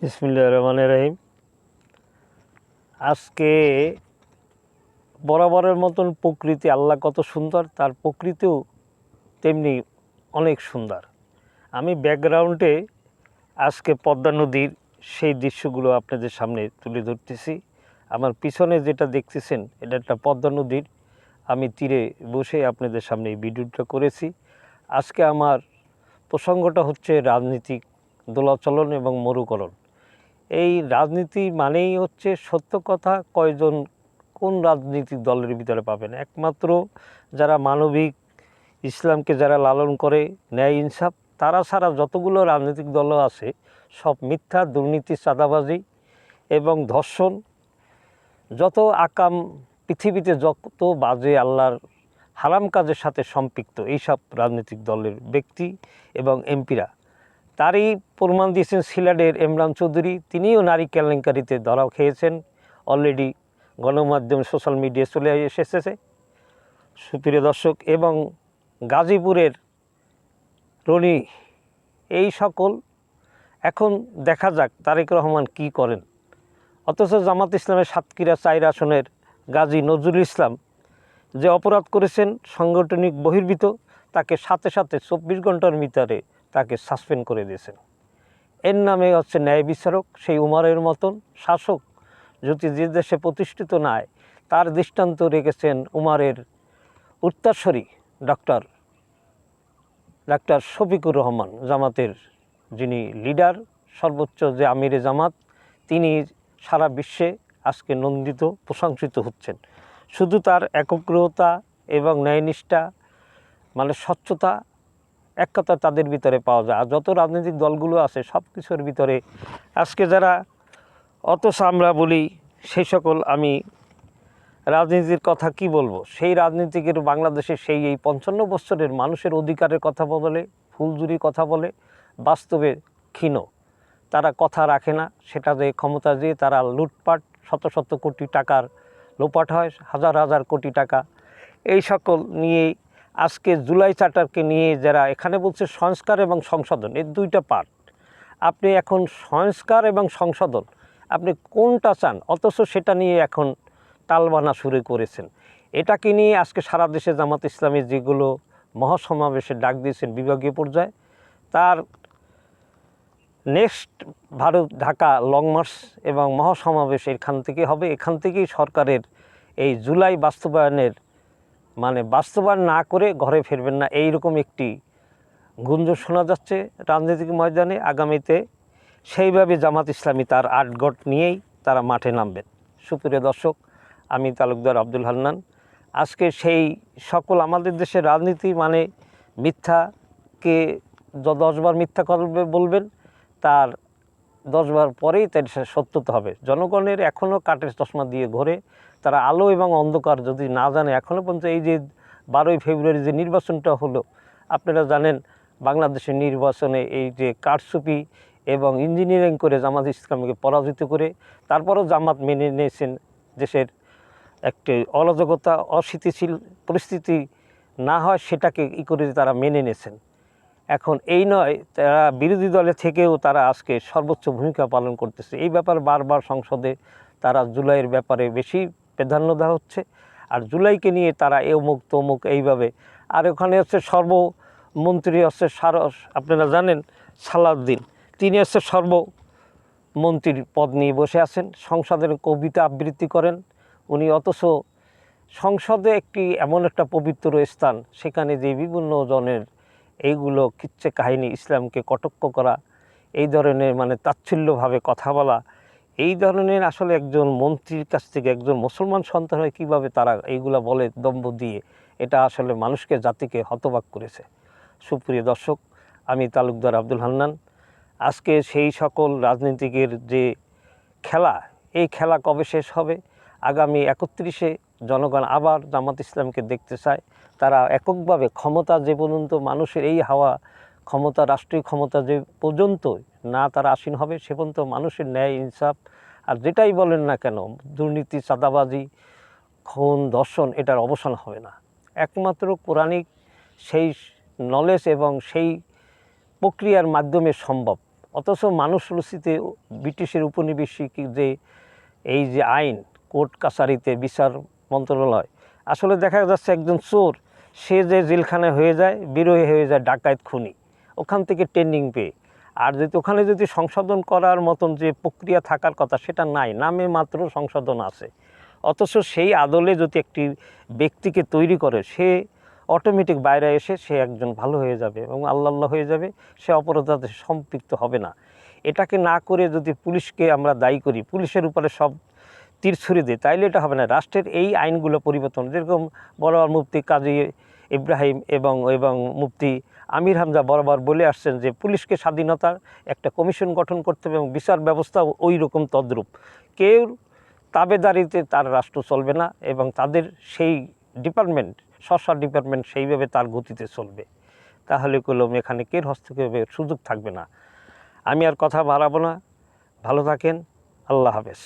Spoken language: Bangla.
বিসমিল্লাহির রহমানির রহিম। আজকে বরাবরের মতন প্রকৃতি, আল্লাহ কত সুন্দর, তার প্রকৃতিও তেমনি অনেক সুন্দর। আমি ব্যাকগ্রাউন্ডে আজকে পদ্মা নদীর সেই দৃশ্যগুলো আপনাদের সামনে তুলে ধরতেছি। আমার পিছনে যেটা দেখতেছেন এটা একটা পদ্মা নদীর, আমি তীরে বসে আপনাদের সামনে এই ভিডিওটা করেছি। আজকে আমার প্রসঙ্গটা হচ্ছে রাজনীতিক দোলাচলন এবং মরুকরণ। এই রাজনীতি মানেই হচ্ছে সত্য কথা কয়জন কোন রাজনৈতিক দলের ভিতরে পাবেন। একমাত্র যারা মানবিক, ইসলামকে যারা লালন করে, ন্যায় ইনসাফ, তারা ছাড়া যতগুলো রাজনৈতিক দল আছে সব মিথ্যা, দুর্নীতি, চাঁদাবাজি এবং ধর্ষণ, যত আকাম পৃথিবীতে যত বাজে আল্লাহর হারাম কাজের সাথে সম্পৃক্ত এইসব রাজনৈতিক দলের ব্যক্তি এবং এমপিরা। তারই প্রমাণ দিয়েছেন সিলেটের ইমরান চৌধুরী। তিনিও নারী কেলেঙ্কারিতে ধরাও খেয়েছেন, অলরেডি গণমাধ্যম সোশ্যাল মিডিয়ায় চলে এসেছে সুপ্রিয় দর্শক। এবং গাজীপুরের রনি, এই সকল এখন দেখা যাক তারেক রহমান কি করেন। অথচ জামাত ইসলামের সাতক্ষীরা 4 আসনের গাজী নজরুল ইসলাম যে অপরাধ করেছেন সাংগঠনিক বহির্ভূত, তাকে সাথে সাথে 24 ঘন্টার ভিতরে তাকে সাসপেন্ড করে দিয়েছেন। এর নামে হচ্ছে ন্যায় বিচারক। সেই উমারের মতন শাসক যদি যে দেশে প্রতিষ্ঠিত না হয়, তার দৃষ্টান্ত রেখেছেন উমারের উত্তরসূরি ডাক্তার শফিকুর রহমান, জামাতের যিনি লিডার, সর্বোচ্চ যে আমিরে জামাত, তিনি সারা বিশ্বে আজকে নন্দিত, প্রশংসিত হচ্ছেন। শুধু তার একগ্রতা এবং ন্যায়নিষ্ঠা, মানে স্বচ্ছতা, এক কথা তাদের ভিতরে পাওয়া যায়। আর যত রাজনৈতিক দলগুলো আছে সব কিছুর ভিতরে আজকে যারা, অথচ আমরা বলি সেই সকল, আমি রাজনীতির কথা কি বলবো, সেই রাজনীতিকের বাংলাদেশে সেই এই 55 বছরের মানুষের অধিকারের কথা বলে, ফুলজুরির কথা বলে, বাস্তবে ক্ষীণ। তারা কথা রাখে না, সেটা যে ক্ষমতা দিয়ে তারা লুটপাট, শত শত কোটি টাকার লোপাট হয়, হাজার হাজার কোটি টাকা। এই সকল নিয়েই আজকে জুলাই চার্টারকে নিয়ে যারা এখানে বলছে সংস্কার এবং সংশোধন, এর দুইটা পার্ট। আপনি এখন সংস্কার এবং সংশোধন আপনি কোনটা চান, অথচ সেটা নিয়ে এখন তালবানা শুরু করেছেন। এটাকে নিয়ে আজকে সারা দেশে জামাত ইসলামী যেগুলো মহাসমাবেশে ডাক দিয়েছেন বিভাগীয় পর্যায়ে, তার next Bharat Dhaka long March এবং মহাসমাবেশ এখান থেকে হবে। এখান থেকেই সরকারের এই জুলাই বাস্তবায়নের, মানে বাস্তবায়ন না করে ঘরে ফিরবেন না, এইরকম একটি গুঞ্জন শোনা যাচ্ছে রাজনৈতিক ময়দানে। আগামীতে সেইভাবে জামাত ইসলামী তার আটগট নিয়েই তারা মাঠে নামবেন। সুপ্রিয় দর্শক, আমি তালুকদার আব্দুল হান্নান। আজকে সেই সকল, আমাদের দেশের রাজনীতি মানে মিথ্যাকে 10 বার মিথ্যা করবে বলবেন, তার 10 বার পরেই তার সত্যতা হবে। জনগণের এখনও কাঠের চশমা দিয়ে ঘোরে, তারা আলো এবং অন্ধকার যদি না জানে। এখনও পর্যন্ত এই যে 12ই ফেব্রুয়ারি যে নির্বাচনটা হলো, আপনারা জানেন বাংলাদেশের নির্বাচনে এই যে কারচুপি এবং ইঞ্জিনিয়ারিং করে জামাত ইসলামকে পরাজিত করে, তারপরও জামাত মেনে নিয়েছেন দেশের একটি অরাজকতা, অস্থিতিশীল পরিস্থিতি না হয় সেটাকে করে তারা মেনে নিয়েছেন। এখন এই নয়, তারা বিরোধী দলে থেকেও তারা আজকে সর্বোচ্চ ভূমিকা পালন করতেছে। এই ব্যাপারে বারবার সংসদে তারা জুলাইয়ের ব্যাপারে বেশি প্রাধান্য দেওয়া হচ্ছে। আর জুলাইকে নিয়ে তারা অমুক তমুক এইভাবে। আর ওখানে হচ্ছে সর্বমন্ত্রী হচ্ছে আপনারা জানেন সালাউদ্দিন, তিনি হচ্ছে সর্বমন্ত্রীর পদ নিয়ে বসে আছেন, সংসদের কবিতা আবৃত্তি করেন উনি। অথচ সংসদে একটি এমন একটা পবিত্র স্থান, সেখানে যে বিভিন্ন জনের এইগুলো কিচ্ছা কাহিনী, ইসলামকে কটাক্ষ করা, এই ধরনের মানে তাচ্ছিল্যভাবে কথা বলা, এই ধরনের আসলে একজন মন্ত্রীর কাছ থেকে একজন মুসলমান সন্তান হয়ে কীভাবে তারা এইগুলা বলে দম্ভ দিয়ে, এটা আসলে মানুষকে, জাতিকে হতবাক করেছে। সুপ্রিয় দর্শক, আমি তালুকদার আব্দুল হান্নান। আজকে সেই সকল রাজনীতিকের যে খেলা, এই খেলা কবে শেষ হবে? আগামী 31-এ জনগণ আবার জামাত ইসলামকে দেখতে চায়। তারা এককভাবে ক্ষমতা যে পর্যন্ত মানুষের এই হাওয়া ক্ষমতা, রাষ্ট্রীয় ক্ষমতা যে পর্যন্ত না তারা আসীন হবে, সে পর্যন্ত মানুষের ন্যায় ইনসাফ আর যেটাই বলেন না কেন, দুর্নীতি, চাঁদাবাজি, খুন, ধর্ষণ, এটার অবসান হবে না। একমাত্র কোরআনিক সেই নলেজ এবং সেই প্রক্রিয়ার মাধ্যমে সম্ভব। অথচ মানুষ রচিতে ব্রিটিশের উপনিবেশিক যে এই যে আইন, কোর্ট কাছারিতে বিচার মন্ত্রণালয়, আসলে দেখা যাচ্ছে একজন চোর সে যে জেলখানায় হয়ে যায়, বিরোহী হয়ে যায় ডাকাত খুনি, ওখান থেকে ট্রেনিং পেয়ে। আর যদি ওখানে যদি সংশোধন করার মতন যে প্রক্রিয়া থাকার কথা সেটা নাই, নামে মাত্র সংশোধন আছে। অথচ সেই আদলে যদি একটি ব্যক্তিকে তৈরি করে, সে অটোমেটিক বাইরে এসে সে একজন ভালো হয়ে যাবে এবং আল্লাহ হয়ে যাবে, সে অপরাধে সম্পৃক্ত হবে না। এটাকে না করে যদি পুলিশকে আমরা দায়ী করি, পুলিশের উপরে সব তীর ছুড়ে দিই, তাইলে এটা হবে না। রাষ্ট্রের এই আইনগুলো পরিবর্তন, যেরকম বরাবর মুফতি কাজী ইব্রাহিম এবং মুফতি আমির হামজা বরাবর বলে আসছেন যে পুলিশকে স্বাধীনতার একটা কমিশন গঠন করতে হবে এবং বিচার ব্যবস্থা ওই রকম তদ্রূপ। কেউ তাবেদারিতে তার রাষ্ট্র চলবে না এবং তাদের সেই ডিপার্টমেন্ট, স্ব ডিপার্টমেন্ট সেইভাবে তার গতিতে চলবে। তাহলে কোনো মেকানিকের হস্তক্ষেপের সুযোগ থাকবে না। আমি আর কথা বাড়াবো না, ভালো থাকেন, আল্লাহ হাফেজ।